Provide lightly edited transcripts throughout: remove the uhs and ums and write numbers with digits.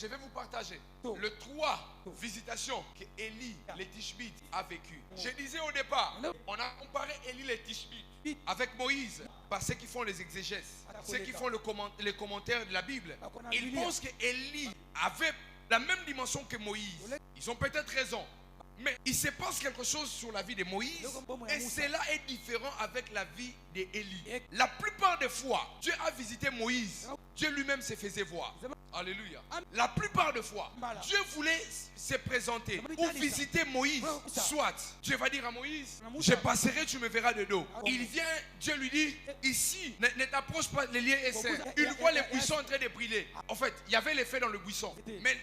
Je vais vous partager les 3 visitations que Élie les Tishbites a vécues. Je disais au départ, on a comparé Élie les Tishbites avec Moïse par ceux qui font les exégèses, ceux qui font les commentaires de la Bible. Ils pensent que Élie avait la même dimension que Moïse. Ils ont peut-être raison. Mais il se passe quelque chose sur la vie de Moïse et cela est différent avec la vie d'Élie. La plupart des fois, Dieu a visité Moïse. Dieu lui-même se faisait voir. Alléluia. La plupart des fois, Dieu voulait se présenter ou visiter Moïse. Soit Dieu va dire à Moïse, je passerai, tu me verras de dos. Il vient, Dieu lui dit, ici, ne t'approche pas, les lieux est saint. Il voit les buissons en train de brûler. En fait, il y avait les feux dans le buisson. Mais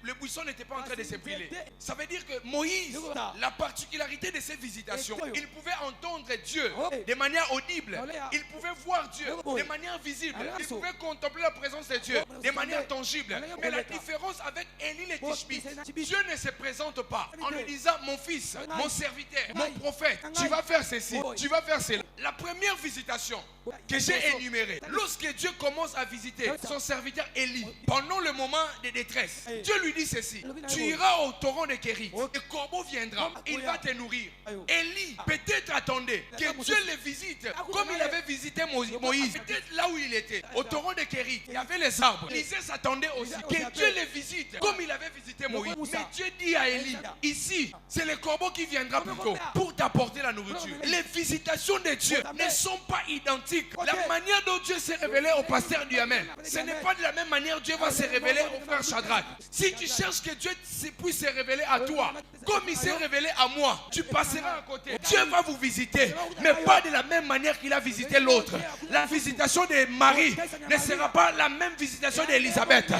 le buisson n'était pas en train de se brûler. Ça veut dire que Moïse, la particularité de ses visitations, il pouvait entendre Dieu de manière audible. Il pouvait voir Dieu de manière visible. Il pouvait contempler la présence de Dieu de manière tangible. Mais la différence avec Élie le Tishbite, Dieu ne se présente pas en lui disant, mon fils, mon serviteur, mon prophète, tu vas faire ceci, tu vas faire cela. La première visitation que j'ai énumérée, lorsque Dieu commence à visiter son serviteur Élie, pendant le moment de détresse, Dieu lui dit ceci, tu iras au torrent de Kérit, le corbeau viendra, il va te nourrir. Élie, peut-être attendait que Dieu le visite comme il avait visité Moïse. Peut-être là où il était, au torrent de Kérit, il y avait les arbres. Élisée s'attendait aussi que Dieu le visite comme il avait visité Moïse. Mais Dieu dit à Élie, ici, c'est le corbeau qui viendra plutôt pour t'apporter la nourriture. Les visitations de Dieu ne sont pas identiques. La manière dont Dieu s'est révélé au pasteur du Amen, ce n'est pas de la même manière que Dieu va se révéler au frère Shadrach. Si tu cherches que Dieu puisse se révéler à toi, comme il s'est révélé à moi, tu passeras à côté. Dieu va vous visiter, mais pas de la même manière qu'il a visité l'autre. La visitation de Marie ne sera pas la même visitation d'Élisabeth.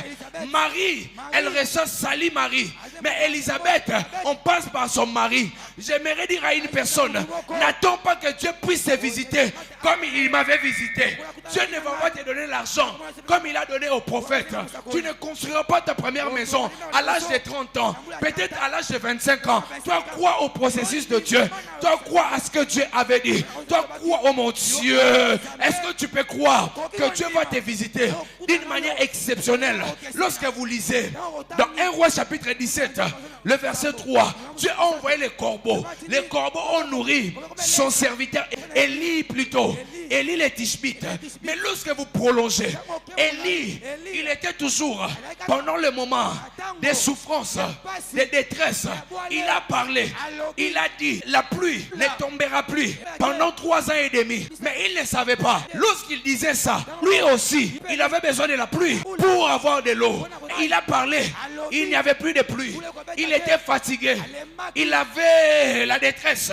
Marie, elle reçoit Salie Marie, mais Élisabeth, on passe par son mari. J'aimerais dire à une personne, n'attends pas que Dieu puisse te visiter comme il m'avait visité. Dieu ne va pas te donner l'argent comme il a donné au prophète. Tu ne construiras pas ta première maison à l'âge de 30 ans, peut-être à l'âge de 25 ans. Toi, crois au processus de Dieu. Toi, crois à ce que Dieu avait dit. Toi, crois, oh mon Dieu. Est-ce que tu peux croire que Dieu va te visiter d'une manière exceptionnelle? Lorsque vous lisez dans 1 Roi chapitre 17, le verset 3, Dieu a envoyé les corbeaux. Les corbeaux ont nourri son serviteur Élie plutôt. Élie les Tishbites. Mais lorsque vous prolongez, Élie, il était toujours pendant le moment des souffrances, des détresses. Il a parlé, il a dit, la pluie ne tombera plus pendant 3 ans et demi. Mais il ne savait pas. Lorsqu'il disait ça, lui aussi, il avait besoin de la pluie pour avoir de l'eau. Il a parlé, il n'y avait plus de pluie. Il était fatigué. Il avait la détresse.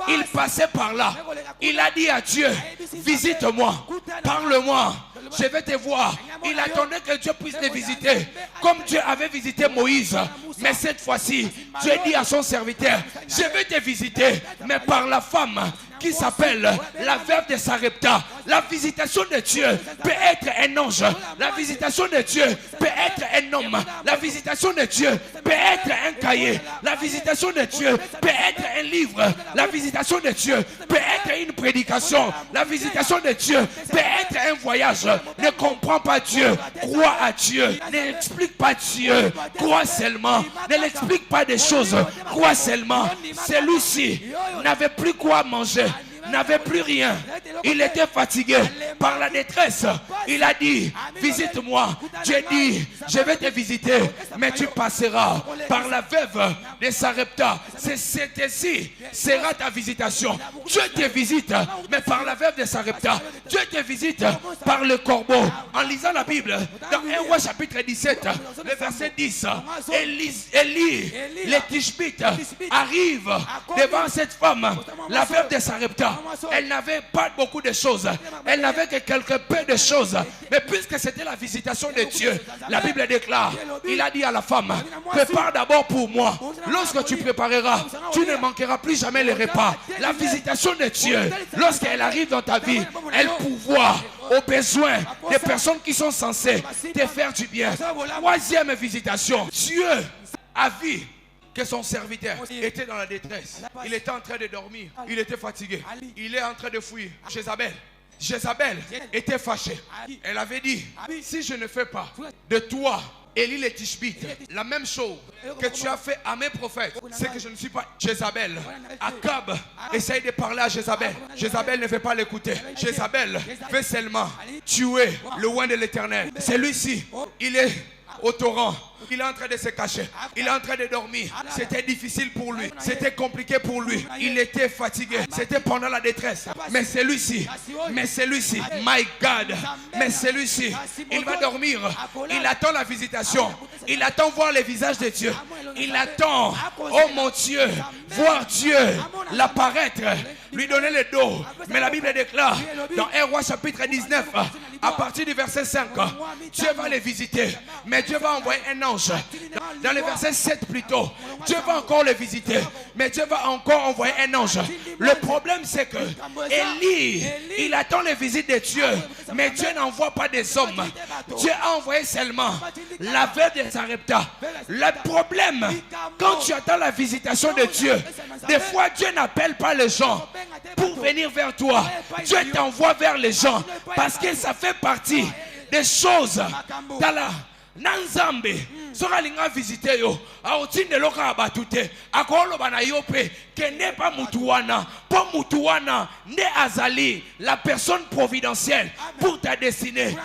Il passait par là. Il a dit à Dieu, visite-moi, parle-moi, je vais te voir. Il attendait que Dieu puisse te visiter, comme Dieu avait visité Moïse. Mais cette fois-ci, Dieu dit à son serviteur, je vais te visiter, mais par la femme qui s'appelle la veuve de Sarepta. La visitation de Dieu peut être un ange. La visitation de Dieu peut être un homme. La visitation de Dieu peut être un cahier. La visitation de Dieu peut être un livre. La visitation de Dieu peut être une prédication. La visitation de Dieu peut être un voyage. Ne comprends pas Dieu, crois à Dieu. N'explique pas Dieu, crois seulement. Ne l'explique pas des choses, crois seulement. Celui-ci n'avait plus quoi manger, n'avait plus rien. Il était fatigué par la détresse. Il a dit, visite-moi. Dieu dit, je vais te visiter, mais tu passeras par la veuve de Sarepta. C'est ici, sera ta visitation. Dieu te visite, mais par la veuve de Sarepta. Dieu te visite par le corbeau. En lisant la Bible, dans 1 Roi chapitre 17, le verset 10, Élie, les Tishbites, arrive devant cette femme, la veuve de Sarepta. Elle n'avait pas beaucoup de choses. Elle n'avait que quelques peu de choses. Mais puisque c'était la visitation de Dieu, la Bible déclare, il a dit à la femme, prépare d'abord pour moi. Lorsque tu prépareras, tu ne manqueras plus jamais les repas. La visitation de Dieu, lorsqu'elle arrive dans ta vie, elle pourvoit aux besoins des personnes qui sont censées te faire du bien. Troisième visitation, Dieu a vu que son serviteur était dans la détresse. Il était en train de dormir. Il était fatigué. Il est en train de fuir. Jézabel était fâchée. Elle avait dit, si je ne fais pas de toi Élie le Tishbite, la même chose que tu as fait à mes prophètes, c'est que je ne suis pas Jézabel. Akab essaye de parler à Jézabel. Jézabel ne veut pas l'écouter. Jézabel veut seulement tuer le oint de l'Éternel. Celui-ci, il est au torrent. Il est en train de se cacher. Il est en train de dormir. C'était difficile pour lui. C'était compliqué pour lui. Il était fatigué. C'était pendant la détresse. Mais celui-ci, my God, mais celui-ci, il va dormir. Il attend la visitation. Il attend voir le visage de Dieu. Il attend, oh mon Dieu, voir Dieu l'apparaître, lui donner le dos. Mais la Bible déclare dans 1 Roi chapitre 19, à partir du verset 5, Dieu va les visiter. Mais Dieu va envoyer un ange. Dans le verset 7 plutôt, Dieu va encore le visiter. Mais Dieu va encore envoyer un ange. Le problème c'est que Élie, il attend les visites de Dieu. Mais Dieu n'envoie pas des hommes. Dieu a envoyé seulement la veuve de Sarepta. Le problème, quand tu attends la visitation de Dieu, des fois Dieu n'appelle pas les gens pour venir vers toi. Dieu t'envoie vers les gens parce que ça fait partie des choses dans la Nanzambe. Sora linga visiter yo aotinde loka abatute akolo bana yo pe que n'est pas mutuana po mutuana ne azali la personne providentielle pour ta destinée.